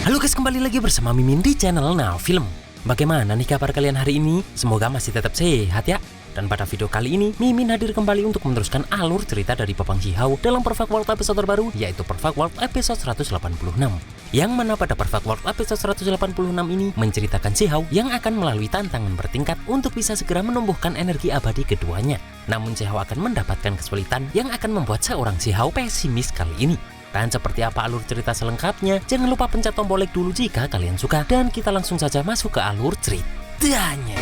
Halo guys, kembali lagi bersama Mimin di channel Now Film. Bagaimana nih kabar kalian hari ini? Semoga masih tetap sehat ya. Dan pada video kali ini, Mimin hadir kembali untuk meneruskan alur cerita dari Papang Xiao dalam Perfect World episode terbaru, yaitu Perfect World episode 186. Yang mana pada Perfect World episode 186 ini menceritakan Xiao yang akan melalui tantangan bertingkat untuk bisa segera menumbuhkan energi abadi keduanya. Namun Xiao akan mendapatkan kesulitan yang akan membuat seorang Xiao pesimis kali ini. Dan seperti apa alur cerita selengkapnya, jangan lupa pencet tombol like dulu jika kalian suka. Dan kita langsung saja masuk ke alur ceritanya.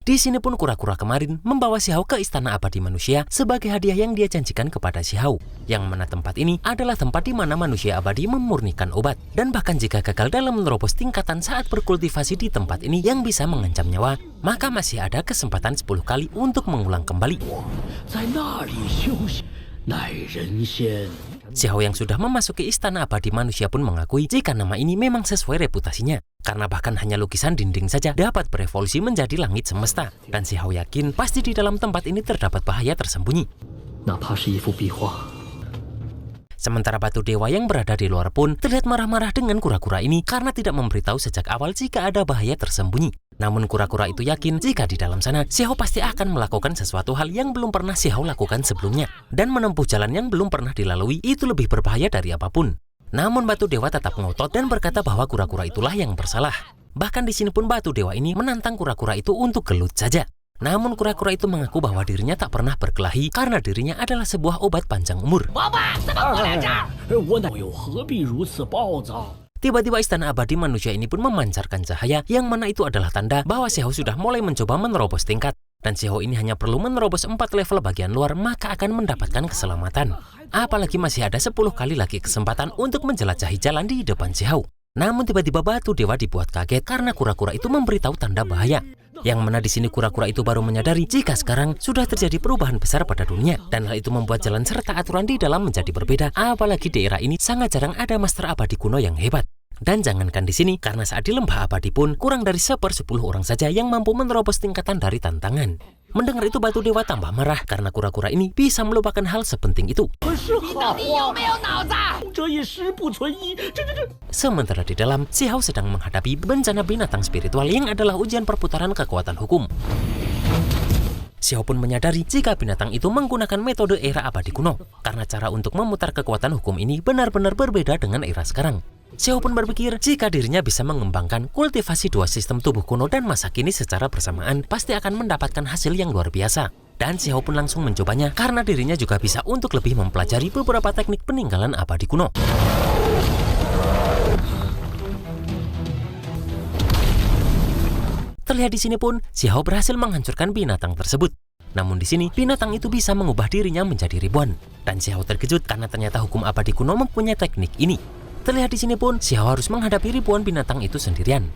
Di sini pun kura-kura kemarin membawa Xiao ke istana abadi manusia sebagai hadiah yang dia janjikan kepada Xiao. Yang mana tempat ini adalah tempat di mana manusia abadi memurnikan obat. Dan bahkan jika gagal dalam menerobos tingkatan saat berkultivasi di tempat ini yang bisa mengancam nyawa, maka masih ada kesempatan 10 kali untuk mengulang kembali. Xiao yang sudah memasuki istana abadi manusia pun mengakui jika nama ini memang sesuai reputasinya. Karena bahkan hanya lukisan dinding saja dapat berevolusi menjadi langit semesta. Dan Xiao yakin pasti di dalam tempat ini terdapat bahaya tersembunyi. Sementara batu dewa yang berada di luar pun terlihat marah-marah dengan kura-kura ini karena tidak memberitahu sejak awal jika ada bahaya tersembunyi. Namun kura-kura itu yakin jika di dalam sana Xiao pasti akan melakukan sesuatu hal yang belum pernah Xiao lakukan sebelumnya. Dan menempuh jalan yang belum pernah dilalui itu lebih berbahaya dari apapun. Namun batu dewa tetap ngotot dan berkata bahwa kura-kura itulah yang bersalah. Bahkan di sini pun batu dewa ini menantang kura-kura itu untuk gelut saja. Namun kura-kura itu mengaku bahwa dirinya tak pernah berkelahi karena dirinya adalah sebuah obat panjang umur. Tiba-tiba istana abadi manusia ini pun memancarkan cahaya yang mana itu adalah tanda bahwa Xiao sudah mulai mencoba menerobos tingkat. Dan Xiao ini hanya perlu menerobos 4 level bagian luar maka akan mendapatkan keselamatan. Apalagi masih ada 10 kali lagi kesempatan untuk menjelajahi jalan di depan Xiao. Namun tiba-tiba batu dewa dibuat kaget karena kura-kura itu memberitahu tanda bahaya. Yang mana di sini kura-kura itu baru menyadari jika sekarang sudah terjadi perubahan besar pada dunia. Dan hal itu membuat jalan serta aturan di dalam menjadi berbeda. Apalagi di era ini sangat jarang ada master abadi kuno yang hebat. Dan jangankan di sini, karena saat di lembah abadi pun kurang dari 1/10 orang saja yang mampu menerobos tingkatan dari tantangan. Mendengar itu batu dewa tambah marah karena kura-kura ini bisa melupakan hal sepenting itu. Sementara di dalam, Xiao sedang menghadapi bencana binatang spiritual yang adalah ujian perputaran kekuatan hukum. Xiao pun menyadari jika binatang itu menggunakan metode era abadi kuno, karena cara untuk memutar kekuatan hukum ini benar-benar berbeda dengan era sekarang. Xiao pun berpikir jika dirinya bisa mengembangkan kultivasi 2 sistem tubuh kuno dan masa kini secara bersamaan, pasti akan mendapatkan hasil yang luar biasa. Dan Xiao pun langsung mencobanya karena dirinya juga bisa untuk lebih mempelajari beberapa teknik peninggalan abadi kuno. Terlihat di sini pun Xiao berhasil menghancurkan binatang tersebut. Namun di sini binatang itu bisa mengubah dirinya menjadi ribuan. Dan Xiao terkejut karena ternyata hukum abadi kuno mempunyai teknik ini. Terlihat di sini pun Xiao harus menghadapi ribuan binatang itu sendirian.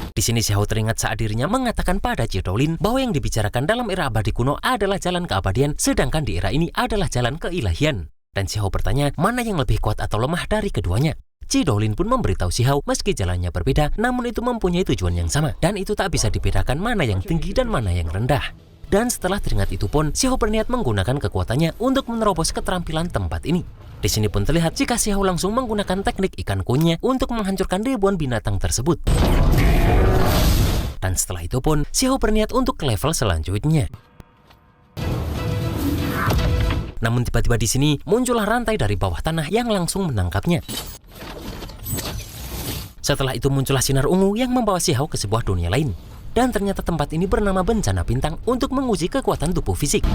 Di sini Xiao teringat saat dirinya mengatakan pada Jidolin bahwa yang dibicarakan dalam era abadi kuno adalah jalan keabadian, sedangkan di era ini adalah jalan keilahian. Dan Xiao bertanya mana yang lebih kuat atau lemah dari keduanya. Jidolin pun memberitahu Xiao meski jalannya berbeda, namun itu mempunyai tujuan yang sama. Dan itu tak bisa dibedakan mana yang tinggi dan mana yang rendah. Dan setelah teringat itu pun, Xiao berniat menggunakan kekuatannya untuk menerobos keterampilan tempat ini. Di sini pun terlihat jika Xiao langsung menggunakan teknik ikan kunynya untuk menghancurkan ribuan binatang tersebut. Dan setelah itu pun, Xiao berniat untuk ke level selanjutnya. Namun tiba-tiba di sini muncullah rantai dari bawah tanah yang langsung menangkapnya. Setelah itu muncullah sinar ungu yang membawa Xiao ke sebuah dunia lain. Dan ternyata tempat ini bernama bencana bintang untuk menguji kekuatan tubuh fisik.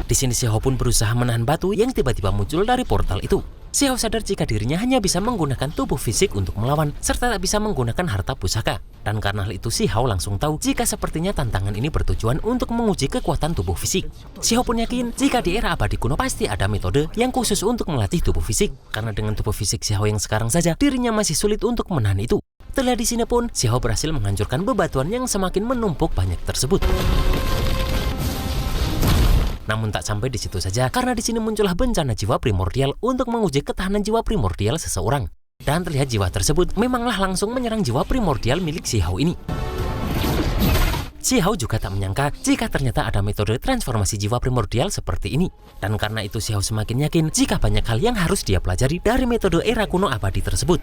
Di sini Xiao pun berusaha menahan batu yang tiba-tiba muncul dari portal itu. Xiao sadar jika dirinya hanya bisa menggunakan tubuh fisik untuk melawan, serta tak bisa menggunakan harta pusaka. Dan karena hal itu Xiao langsung tahu jika sepertinya tantangan ini bertujuan untuk menguji kekuatan tubuh fisik. Xiao pun yakin jika di era abadi kuno pasti ada metode yang khusus untuk melatih tubuh fisik. Karena dengan tubuh fisik Xiao yang sekarang saja, dirinya masih sulit untuk menahan itu. Terlihat di sini pun, Si Hao berhasil menghancurkan bebatuan yang semakin menumpuk banyak tersebut. Namun tak sampai di situ saja, karena di sini muncullah bencana jiwa primordial untuk menguji ketahanan jiwa primordial seseorang. Dan terlihat jiwa tersebut memanglah langsung menyerang jiwa primordial milik Si Hao ini. Si Hao juga tak menyangka jika ternyata ada metode transformasi jiwa primordial seperti ini. Dan karena itu Si Hao semakin yakin jika banyak hal yang harus dia pelajari dari metode era kuno abadi tersebut.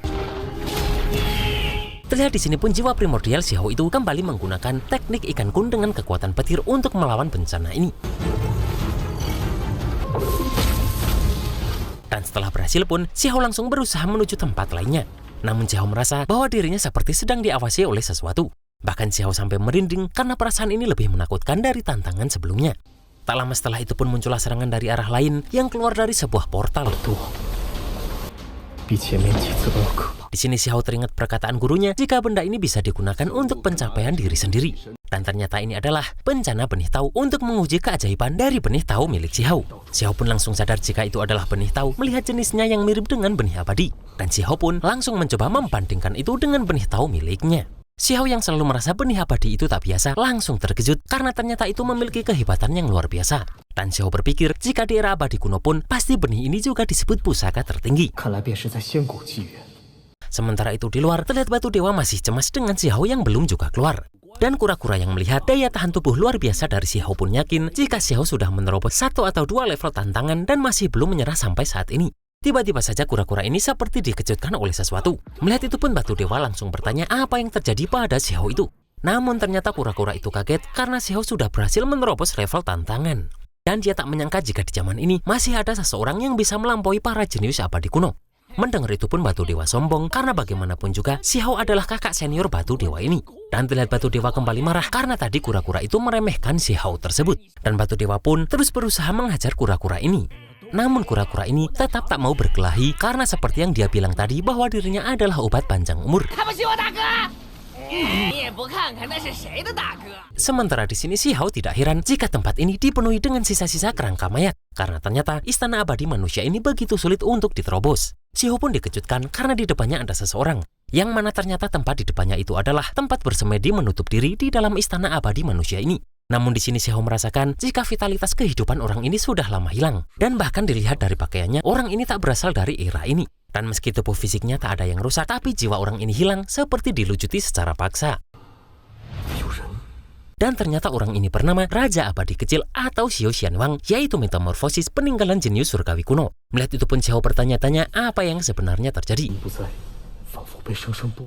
Terlihat di sini pun jiwa primordial Si Hao itu kembali menggunakan teknik ikan kun dengan kekuatan petir untuk melawan bencana ini. Dan setelah berhasil pun, Si Hao langsung berusaha menuju tempat lainnya. Namun Si Hao merasa bahwa dirinya seperti sedang diawasi oleh sesuatu. Bahkan Si Hao sampai merinding karena perasaan ini lebih menakutkan dari tantangan sebelumnya. Tak lama setelah itu pun muncullah serangan dari arah lain yang keluar dari sebuah portal. Di sini Si Hao teringat perkataan gurunya jika benda ini bisa digunakan untuk pencapaian diri sendiri. Dan ternyata ini adalah bencana benih tahu untuk menguji keajaiban dari benih tahu milik Si Hao. Si Hao pun langsung sadar jika itu adalah benih tahu melihat jenisnya yang mirip dengan benih abadi. Dan Si Hao pun langsung mencoba membandingkan itu dengan benih tahu miliknya. Si Hao yang selalu merasa benih abadi itu tak biasa langsung terkejut karena ternyata itu memiliki kehebatan yang luar biasa. Dan Si Hao berpikir jika di era abadi kuno pun pasti benih ini juga disebut pusaka tertinggi. Sementara itu di luar terlihat batu dewa masih cemas dengan Si Hao yang belum juga keluar. Dan kura-kura yang melihat daya tahan tubuh luar biasa dari Si Hao pun yakin jika Si Hao sudah menerobos 1 atau 2 level tantangan dan masih belum menyerah sampai saat ini. Tiba-tiba saja kura-kura ini seperti dikejutkan oleh sesuatu. Melihat itu pun batu dewa langsung bertanya apa yang terjadi pada Si Hao itu. Namun ternyata kura-kura itu kaget karena Si Hao sudah berhasil menerobos level tantangan. Dan dia tak menyangka jika di zaman ini masih ada seseorang yang bisa melampaui para jenius abadi kuno. Mendengar itu pun batu dewa sombong karena bagaimanapun juga Si Hao adalah kakak senior batu dewa ini. Dan terlihat batu dewa kembali marah karena tadi kura-kura itu meremehkan Si Hao tersebut. Dan batu dewa pun terus berusaha menghajar kura-kura ini. Namun kura-kura ini tetap tak mau berkelahi karena seperti yang dia bilang tadi bahwa dirinya adalah obat panjang umur. Sementara di sini Si Hao tidak heran jika tempat ini dipenuhi dengan sisa-sisa kerangka mayat. Karena ternyata istana abadi manusia ini begitu sulit untuk diterobos. Si Hao pun dikejutkan karena di depannya ada seseorang. Yang mana ternyata tempat di depannya itu adalah tempat bersemedi menutup diri di dalam istana abadi manusia ini. Namun di sini Si Hao merasakan jika vitalitas kehidupan orang ini sudah lama hilang. Dan bahkan dilihat dari pakaiannya, orang ini tak berasal dari era ini. Dan meski tubuh fisiknya tak ada yang rusak, tapi jiwa orang ini hilang seperti dilucuti secara paksa. Dan ternyata orang ini bernama Raja Abadi Kecil atau Xiao Xianwang, yaitu metamorfosis peninggalan jenius surgawi kuno. Melihat itu pun Si Hao bertanya-tanya apa yang sebenarnya terjadi.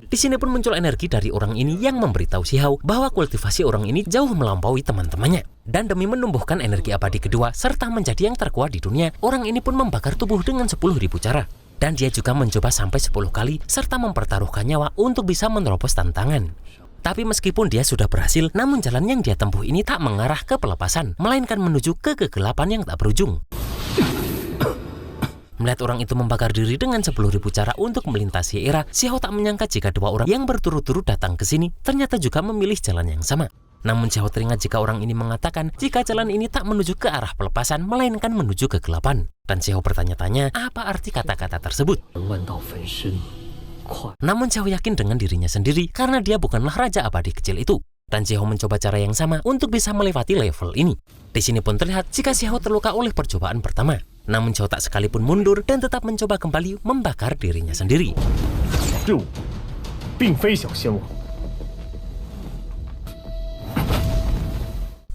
Di sini pun muncul energi dari orang ini yang memberitahu Si Hao bahwa kultivasi orang ini jauh melampaui teman-temannya. Dan demi menumbuhkan energi abadi kedua serta menjadi yang terkuat di dunia, orang ini pun membakar tubuh dengan 10.000 cara. Dan dia juga mencoba sampai 10 kali serta mempertaruhkan nyawa untuk bisa menerobos tantangan. Tapi meskipun dia sudah berhasil, namun jalan yang dia tempuh ini tak mengarah ke pelepasan, melainkan menuju ke kegelapan yang tak berujung. Melihat orang itu membakar diri dengan 10.000 cara untuk melintasi era, Si Hao tak menyangka jika 2 orang yang berturut-turut datang ke sini ternyata juga memilih jalan yang sama. Namun Si Hao teringat jika orang ini mengatakan jika jalan ini tak menuju ke arah pelepasan, melainkan menuju kegelapan. Dan Si Hao bertanya-tanya apa arti kata-kata tersebut. Namun Si Hao yakin dengan dirinya sendiri karena dia bukanlah Raja Abadi Kecil itu. Dan Si Hao mencoba cara yang sama untuk bisa melewati level ini. Di sini pun terlihat jika Si Hao terluka oleh percobaan pertama. Namun Si Hao tak sekalipun mundur dan tetap mencoba kembali membakar dirinya sendiri.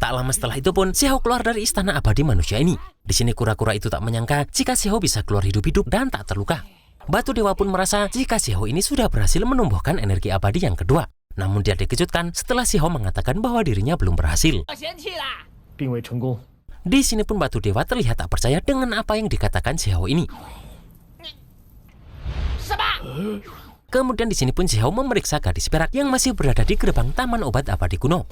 Tak lama setelah itu pun Si Hao keluar dari istana abadi manusia ini. Di sini kura-kura itu tak menyangka jika Si Hao bisa keluar hidup-hidup dan tak terluka. Batu dewa pun merasa jika Si Hao ini sudah berhasil menumbuhkan energi abadi yang kedua. Namun dia dikejutkan setelah Si Hao mengatakan bahwa dirinya belum berhasil. Di sini pun batu dewa terlihat tak percaya dengan apa yang dikatakan Si Hao ini. Kemudian di sini pun Si Hao memeriksa gadis perak yang masih berada di gerbang taman obat abadi kuno.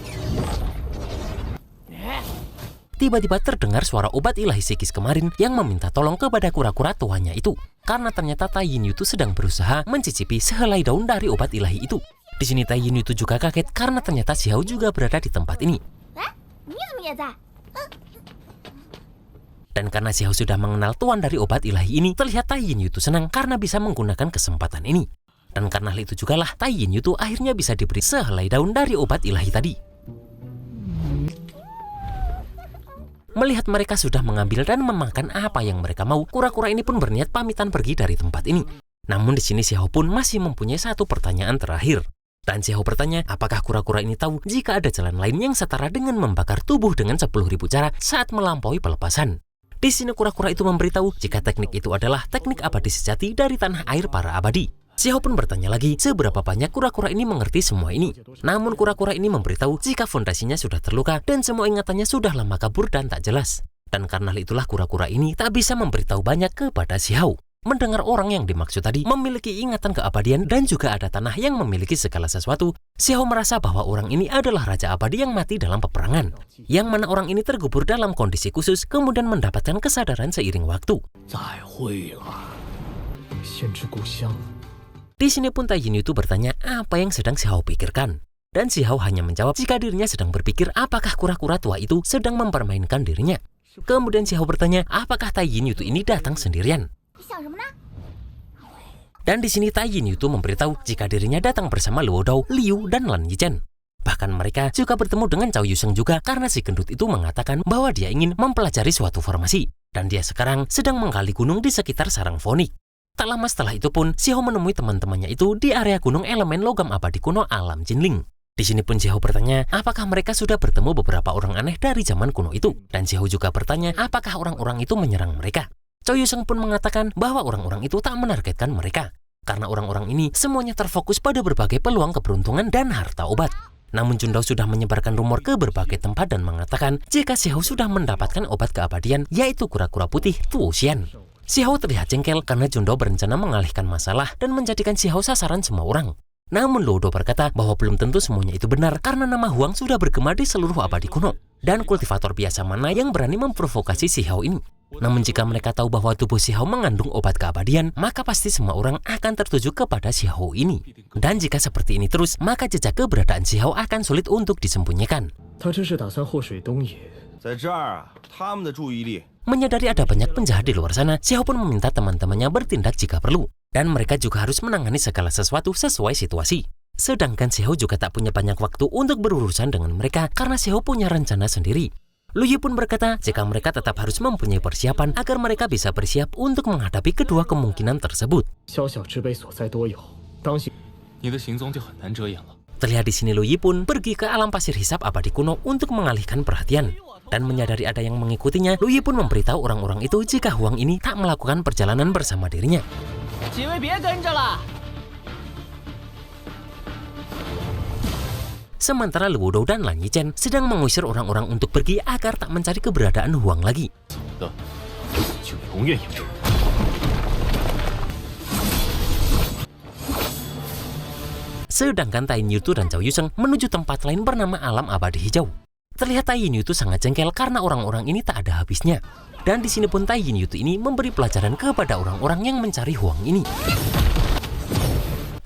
Tiba-tiba terdengar suara obat ilahi psikis kemarin yang meminta tolong kepada kura-kura tuanya itu. Karena ternyata Tai Yin Yu sedang berusaha mencicipi sehelai daun dari obat ilahi itu. Di sini Tai Yin Yu juga kaget karena ternyata Si Hao juga berada di tempat ini. Dan karena Si Hao sudah mengenal tuan dari obat ilahi ini, terlihat Tai Yin Yu senang karena bisa menggunakan kesempatan ini. Dan karena hal itu jugalah Tai Yin Yu akhirnya bisa diberi sehelai daun dari obat ilahi tadi. Melihat mereka sudah mengambil dan memakan apa yang mereka mau, kura-kura ini pun berniat pamitan pergi dari tempat ini. Namun di sini Xiao pun masih mempunyai satu pertanyaan terakhir. Dan Xiao bertanya, apakah kura-kura ini tahu jika ada jalan lain yang setara dengan membakar tubuh dengan 10.000 cara saat melampaui pelepasan. Di sini kura-kura itu memberitahu jika teknik itu adalah teknik abadi sejati dari tanah air para abadi. Xiao pun bertanya lagi seberapa banyak kura-kura ini mengerti semua ini. Namun kura-kura ini memberitahu jika fondasinya sudah terluka dan semua ingatannya sudah lama kabur dan tak jelas. Dan karena itulah kura-kura ini tak bisa memberitahu banyak kepada Xiao. Mendengar orang yang dimaksud tadi memiliki ingatan keabadian dan juga ada tanah yang memiliki segala sesuatu, Xiao merasa bahwa orang ini adalah raja abadi yang mati dalam peperangan. Yang mana orang ini terkubur dalam kondisi khusus kemudian mendapatkan kesadaran seiring waktu. Di sini pun Tai Yin Yu bertanya apa yang sedang Xiao pikirkan. Dan Xiao hanya menjawab jika dirinya sedang berpikir apakah kura-kura tua itu sedang mempermainkan dirinya. Kemudian Xiao bertanya apakah Tai Yin Yu ini datang sendirian. Dan di sini Tai Yin Yu memberitahu jika dirinya datang bersama Luo Dao, Liu, dan Lan Yichen. Bahkan mereka juga bertemu dengan Cao Yuseng juga karena si gendut itu mengatakan bahwa dia ingin mempelajari suatu formasi. Dan dia sekarang sedang menggali gunung di sekitar sarang fonik. Tak lama setelah itu pun, Xiao menemui teman-temannya itu di area gunung elemen logam abadi kuno alam Jinling. Di sini pun Xiao bertanya apakah mereka sudah bertemu beberapa orang aneh dari zaman kuno itu. Dan Xiao juga bertanya apakah orang-orang itu menyerang mereka. Cao Yuseng pun mengatakan bahwa orang-orang itu tak menargetkan mereka. Karena orang-orang ini semuanya terfokus pada berbagai peluang keberuntungan dan harta obat. Namun Jundao sudah menyebarkan rumor ke berbagai tempat dan mengatakan jika Xiao sudah mendapatkan obat keabadian yaitu kura-kura putih Tuo Xian. Xiao terlihat jengkel karena Jundao berencana mengalihkan masalah dan menjadikan Xiao sasaran semua orang. Namun Luo Dao berkata bahwa belum tentu semuanya itu benar karena nama Huang sudah bergema di seluruh abadi kuno. Dan kultivator biasa mana yang berani memprovokasi Xiao ini. Namun jika mereka tahu bahwa tubuh Xiao mengandung obat keabadian, maka pasti semua orang akan tertuju kepada Xiao ini. Dan jika seperti ini terus, maka jejak keberadaan Xiao akan sulit untuk disembunyikan. Menyadari ada banyak penjahat di luar sana, Xiao pun meminta teman-temannya bertindak jika perlu. Dan mereka juga harus menangani segala sesuatu sesuai situasi. Sedangkan Xiao juga tak punya banyak waktu untuk berurusan dengan mereka karena Xiao punya rencana sendiri. Lu Yi pun berkata jika mereka tetap harus mempunyai persiapan agar mereka bisa bersiap untuk menghadapi kedua kemungkinan tersebut. Terlihat di sini Lu Yi pun pergi ke alam pasir hisap abadi kuno untuk mengalihkan perhatian. Dan menyadari ada yang mengikutinya, Lu Yi pun memberitahu orang-orang itu jika Huang ini tak melakukan perjalanan bersama dirinya. Sementara Luo Dao dan Lan Yichen sedang mengusir orang-orang untuk pergi agar tak mencari keberadaan Huang lagi. Sedangkan Tai Yin Yu dan Cao Yuseng menuju tempat lain bernama Alam Abadi Hijau. Terlihat Tai Yin Yu sangat jengkel karena orang-orang ini tak ada habisnya. Dan di sini pun Tai Yin Yu ini memberi pelajaran kepada orang-orang yang mencari Huang ini.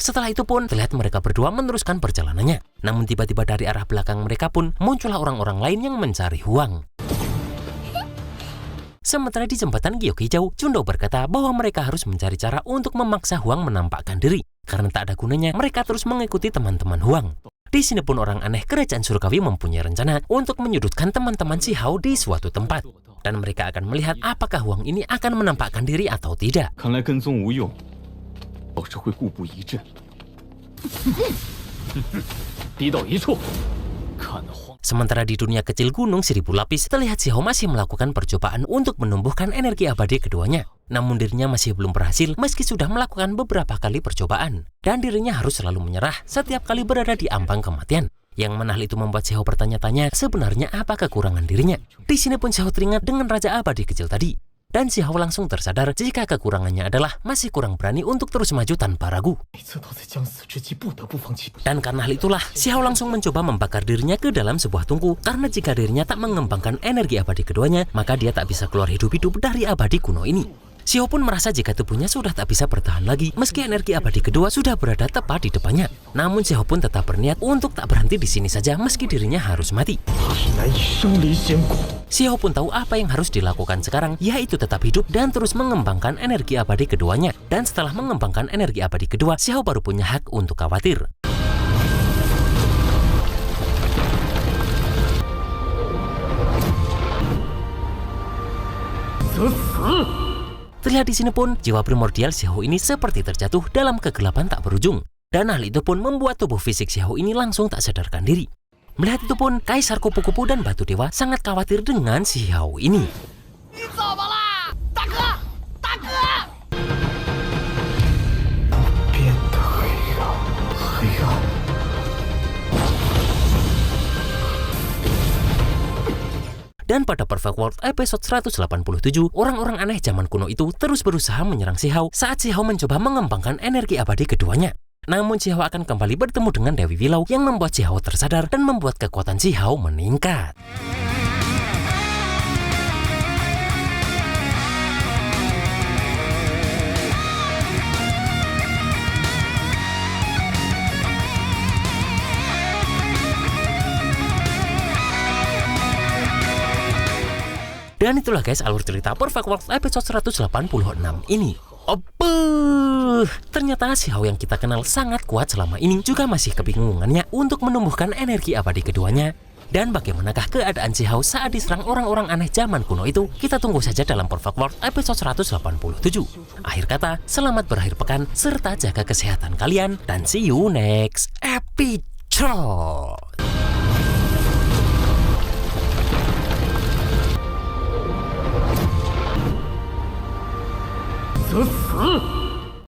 Setelah itu pun terlihat mereka berdua meneruskan perjalanannya. Namun tiba-tiba dari arah belakang mereka pun muncullah orang-orang lain yang mencari Huang. Sementara di jembatan Giok Hijau, Jundao berkata bahwa mereka harus mencari cara untuk memaksa Huang menampakkan diri. Karena tak ada gunanya mereka terus mengikuti teman-teman Huang. Di sini pun orang aneh kerajaan surgawi mempunyai rencana untuk menyudutkan teman-teman si Hao di suatu tempat. Dan mereka akan melihat apakah Huang ini akan menampakkan diri atau tidak. Sementara di dunia kecil gunung 1000 lapis, terlihat Xiao masih melakukan percobaan untuk menumbuhkan energi abadi keduanya. Namun dirinya masih belum berhasil meski sudah melakukan beberapa kali percobaan. Dan dirinya harus selalu menyerah setiap kali berada di ambang kematian. Yang mana hal itu membuat Xiao bertanya-tanya sebenarnya apa kekurangan dirinya. Di sini pun Xiao teringat dengan Raja Abadi kecil tadi. Dan Xiao langsung tersadar jika kekurangannya adalah masih kurang berani untuk terus maju tanpa ragu. Dan karena hal itulah, Xiao langsung mencoba membakar dirinya ke dalam sebuah tungku. Karena jika dirinya tak mengembangkan energi abadi keduanya, maka dia tak bisa keluar hidup-hidup dari abadi kuno ini. Xiao pun merasa jika tubuhnya sudah tak bisa bertahan lagi, meski energi abadi kedua sudah berada tepat di depannya. Namun Xiao pun tetap berniat untuk tak berhenti di sini saja meski dirinya harus mati. Si Hao pun tahu apa yang harus dilakukan sekarang, yaitu tetap hidup dan terus mengembangkan energi abadi keduanya. Dan setelah mengembangkan energi abadi kedua, si Hao baru punya hak untuk khawatir. Terlihat di sini pun, jiwa primordial si Hao ini seperti terjatuh dalam kegelapan tak berujung. Dan hal itu pun membuat tubuh fisik si Hao ini langsung tak sadarkan diri. Melihat itu pun, Kaisar Kupu-Kupu dan Batu Dewa sangat khawatir dengan si Hao ini. Dan pada Perfect World episode 187, orang-orang aneh zaman kuno itu terus berusaha menyerang si Hao saat si Hao mencoba mengembangkan energi abadi keduanya. Namun si Hao akan kembali bertemu dengan Dewi Willow yang membuat si Hao tersadar dan membuat kekuatan si Hao meningkat. Dan itulah guys alur cerita Perfect World episode 186 ini. Ternyata si Hao yang kita kenal sangat kuat selama ini juga masih kebingungannya untuk menumbuhkan energi abadi keduanya. Dan bagaimanakah keadaan si Hao saat diserang orang-orang aneh zaman kuno itu? Kita tunggu saja dalam Perfect World episode 187. Akhir kata, selamat berakhir pekan serta jaga kesehatan kalian dan see you next episode. Huh?